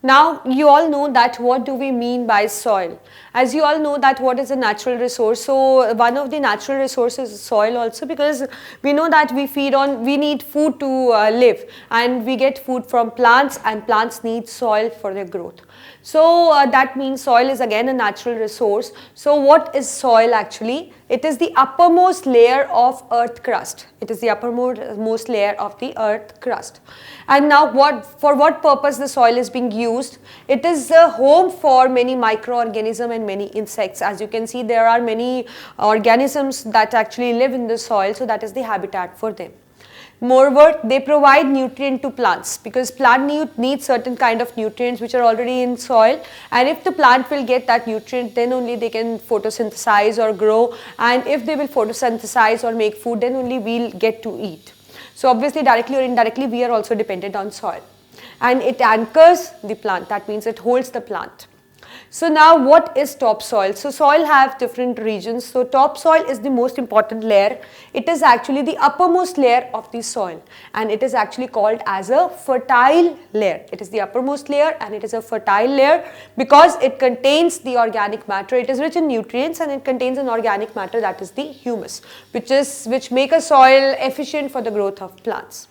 Now you all know that what do we mean by soil. As you all know that what is a natural resource. So one of the natural resources is soil also, because we know that we need food to live, and we get food from plants, and plants need soil for their growth. So that means soil is again a natural resource. So what is soil actually? It is the uppermost layer of earth crust. It is the uppermost layer of the earth crust. And now for what purpose the soil is being used? It is a home for many microorganisms and many insects. As you can see, there are many organisms that actually live in the soil, so that is the habitat for them. Moreover, they provide nutrient to plants, because plant need certain kind of nutrients which are already in soil, and if the plant will get that nutrient, then only they can photosynthesize or grow, and if they will photosynthesize or make food, then only we'll get to eat. So obviously directly or indirectly we are also dependent on soil, and it anchors the plant, that means it holds the plant. So now what is topsoil? So soil have different regions. So topsoil is the most important layer. It is actually the uppermost layer of the soil, and it is actually called as a fertile layer. It is the uppermost layer and it is a fertile layer because it contains the organic matter. It is rich in nutrients and it contains an organic matter, that is the humus, which make a soil efficient for the growth of plants.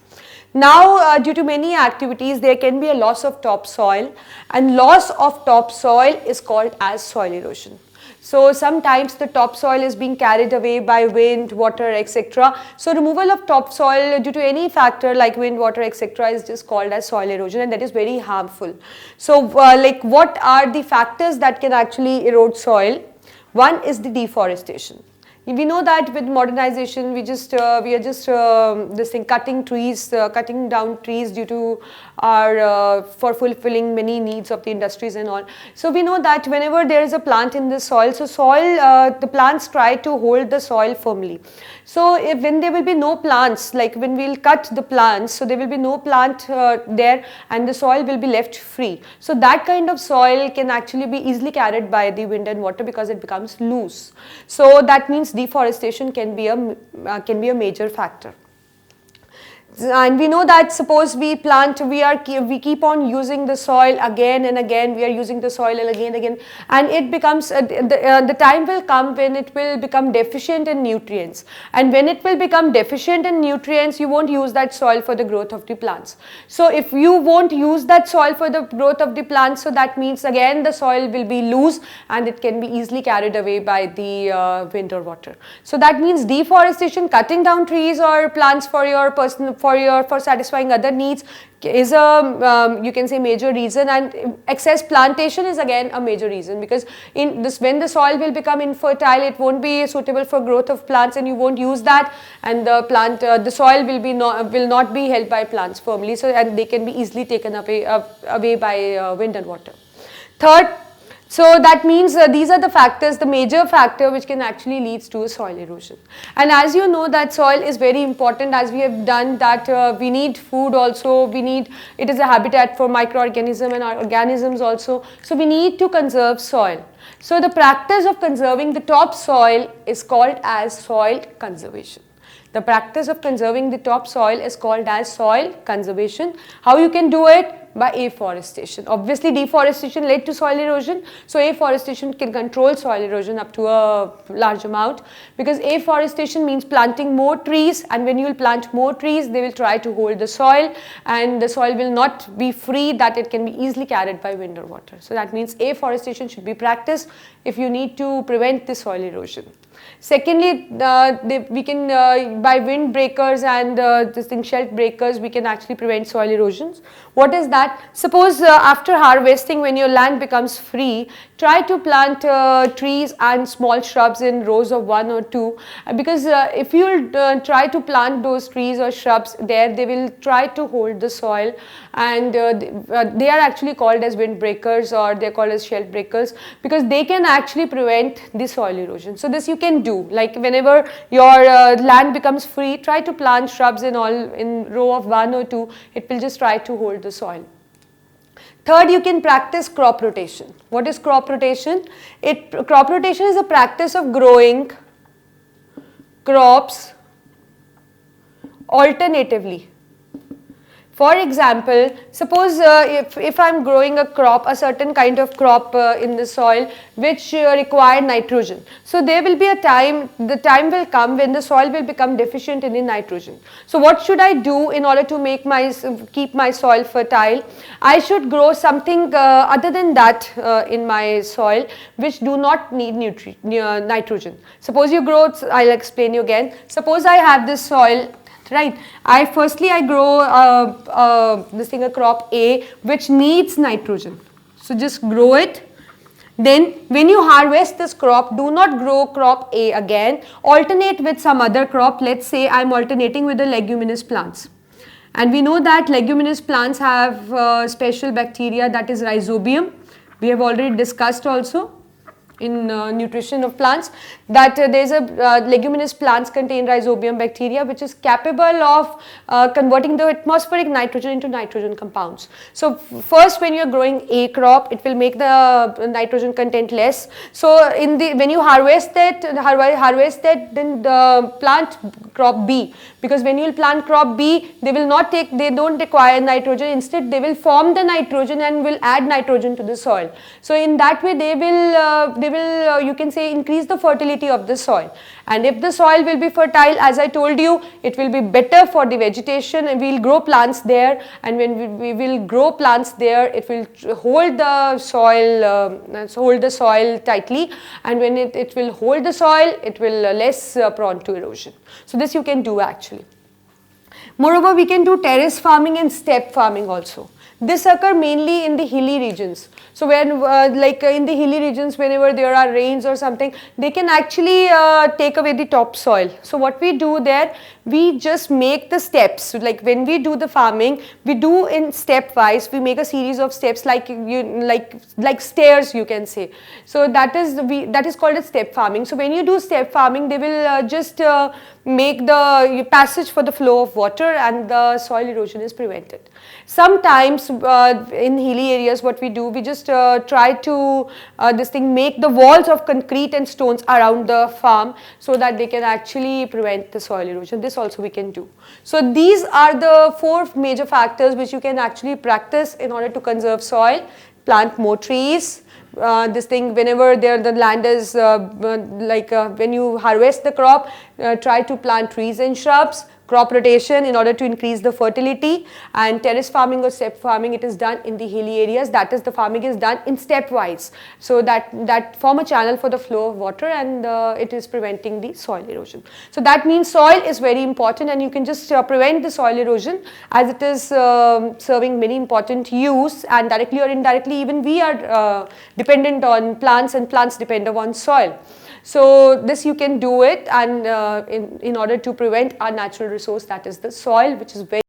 Now due to many activities there can be a loss of topsoil, and loss of topsoil is called as soil erosion. So sometimes the topsoil is being carried away by wind, water, etc. So removal of topsoil due to any factor like wind, water, etc. is just called as soil erosion, and that is very harmful. So like what are the factors that can actually erode soil? One is the deforestation. We know that with modernization we are just cutting trees, cutting down trees due to our for fulfilling many needs of the industries and all. So we know that whenever there is a plant in the soil, so the plants try to hold the soil firmly. So when there will be no plants, like when we will cut the plants, so there will be no plant there, and the soil will be left free. So that kind of soil can actually be easily carried by the wind and water because it becomes loose. So that means deforestation can be a major factor. And we know that suppose we keep on using the soil again and again, we are using the soil again and again, and it becomes the time will come when it will become deficient in nutrients, and when it will become deficient in nutrients, you won't use that soil for the growth of the plants. So if you won't use that soil for the growth of the plants, so that means again the soil will be loose and it can be easily carried away by the wind or water. So that means deforestation, cutting down trees or plants for satisfying other needs is a you can say major reason, and excess plantation is again a major reason, because in this, when the soil will become infertile, it won't be suitable for growth of plants and you won't use that, and the soil will not be held by plants firmly, so and they can be easily taken away by wind and water. Third, so that means these are the factors, the major factor which can actually leads to soil erosion. And as you know that soil is very important, as we have done that we need food also, it is a habitat for microorganisms and organisms also. So we need to conserve soil. So the practice of conserving the topsoil is called as soil conservation. The practice of conserving the topsoil is called as soil conservation. How you can do it? By afforestation. Obviously deforestation led to soil erosion, so afforestation can control soil erosion up to a large amount, because afforestation means planting more trees, and when you will plant more trees, they will try to hold the soil, and the soil will not be free that it can be easily carried by wind or water. So that means afforestation should be practiced if you need to prevent the soil erosion. Secondly, we can by wind breakers and shelf breakers, we can actually prevent soil erosions. What is that? Suppose after harvesting, when your land becomes free, try to plant trees and small shrubs in rows of 1 or 2, because if you try to plant those trees or shrubs there, they will try to hold the soil, and they are actually called as wind breakers, or they are called as shelf breakers, because they can actually prevent the soil erosion. So this you can do, like whenever your land becomes free, try to plant shrubs in row of 1 or 2, it will just try to hold the soil. Third, you can practice crop rotation. What is crop rotation? Crop rotation is a practice of growing crops alternatively. For example, suppose if I'm growing a crop, a certain kind of crop in the soil which require nitrogen. So there will be a time, the time will come when the soil will become deficient in the nitrogen. So what should I do in order to make keep my soil fertile? I should grow something other than that in my soil which do not need nitrogen. Suppose you grow, I'll explain you again. Suppose I have this soil, right? Firstly I grow a crop A which needs nitrogen. So just grow it. Then when you harvest this crop, do not grow crop A again. Alternate with some other crop. Let's say I am alternating with the leguminous plants. And we know that leguminous plants have special bacteria, that is rhizobium. We have already discussed also in nutrition of plants that there's a leguminous plants contain rhizobium bacteria which is capable of converting the atmospheric nitrogen into nitrogen compounds. So first when you are growing a crop, it will make the nitrogen content less. So when you harvest that then the plant crop B, because when you will plant crop B, they don't require nitrogen, instead they will form the nitrogen and will add nitrogen to the soil. So in that way they will you can say increase the fertility of the soil, and if the soil will be fertile, as I told you, it will be better for the vegetation and we will grow plants there, and when we will grow plants there, it will hold the soil tightly, and when it will hold the soil, it will less prone to erosion. So this you can do actually. Moreover, we can do terrace farming and step farming also. This occur mainly in the hilly regions. So when in the hilly regions, whenever there are rains or something, they can actually take away the topsoil. So what we do there, we just make the steps. Like when we do the farming, we do in step wise. We make a series of steps like stairs, you can say. So that is called a step farming. So when you do step farming, they will just make the passage for the flow of water, and the soil erosion is prevented. Sometimes in hilly areas, what we do, we just try to make the walls of concrete and stones around the farm so that they can actually prevent the soil erosion. This also we can do. So these are the 4 major factors which you can actually practice in order to conserve soil. Plant more trees. Whenever the land is when you harvest the crop, try to plant trees and shrubs. Crop rotation in order to increase the fertility, and terrace farming or step farming, it is done in the hilly areas, that is the farming is done in step wise, so that form a channel for the flow of water, and it is preventing the soil erosion. So that means soil is very important, and you can just prevent the soil erosion as it is serving many important use, and directly or indirectly even we are dependent on plants, and plants depend upon soil. So this you can do it, and in order to prevent our natural resource, that is the soil, which is very